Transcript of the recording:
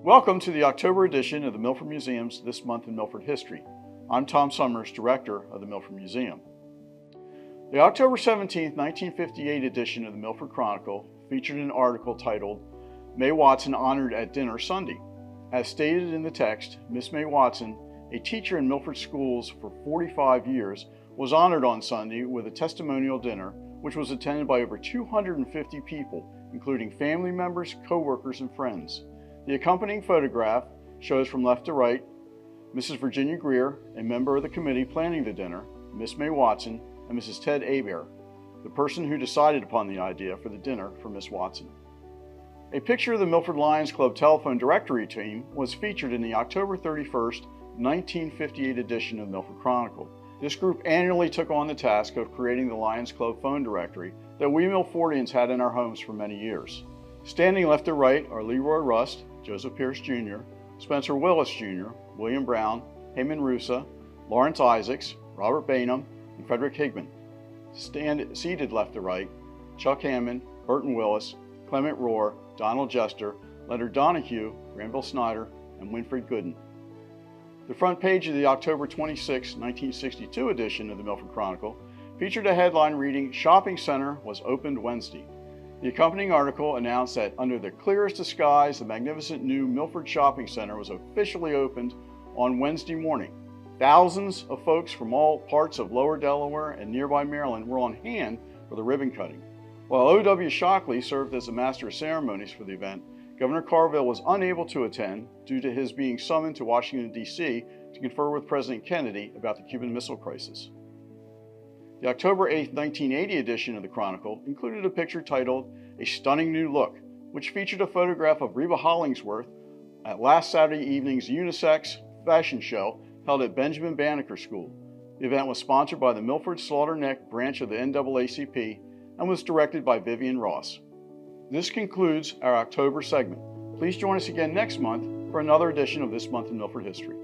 Welcome to the October edition of the Milford Museum's This Month in Milford History. I'm Tom Summers, Director of the Milford Museum. The October 17, 1958 edition of the Milford Chronicle featured an article titled, May Watson Honored at Dinner Sunday. As stated in the text, Miss May Watson, a teacher in Milford schools for 45 years, was honored on Sunday with a testimonial dinner, which was attended by over 250 people, including family members, co-workers, and friends. The accompanying photograph shows from left to right Mrs. Virginia Greer, a member of the committee planning the dinner, Miss May Watson, and Mrs. Ted Abear, the person who decided upon the idea for the dinner for Miss Watson. A picture of the Milford Lions Club telephone directory team was featured in the October 31st, 1958 edition of the Milford Chronicle. This group annually took on the task of creating the Lions Club phone directory that we Milfordians had in our homes for many years. Standing left to right are Leroy Rust, Joseph Pierce Jr., Spencer Willis Jr., William Brown, Heyman Rusa, Lawrence Isaacs, Robert Bainham, and Frederick Higman. Seated left to right, Chuck Hammond, Burton Willis, Clement Rohr, Donald Jester, Leonard Donahue, Granville Snyder, and Winfred Gooden. The front page of the October 26, 1962 edition of the Milford Chronicle featured a headline reading, Shopping Center was opened Wednesday. The accompanying article announced that under the clearest of skies, the magnificent new Milford Shopping Center was officially opened on Wednesday morning. Thousands of folks from all parts of lower Delaware and nearby Maryland were on hand for the ribbon cutting. While O.W. Shockley served as the master of ceremonies for the event, Governor Carville was unable to attend due to his being summoned to Washington, D.C. to confer with President Kennedy about the Cuban Missile Crisis. The October 8, 1980 edition of the Chronicle included a picture titled A Stunning New Look, which featured a photograph of Reba Hollingsworth at last Saturday evening's unisex fashion show held at Benjamin Banneker School. The event was sponsored by the Milford Slaughter Neck branch of the NAACP and was directed by Vivian Ross. This concludes our October segment. Please join us again next month for another edition of This Month in Milford History.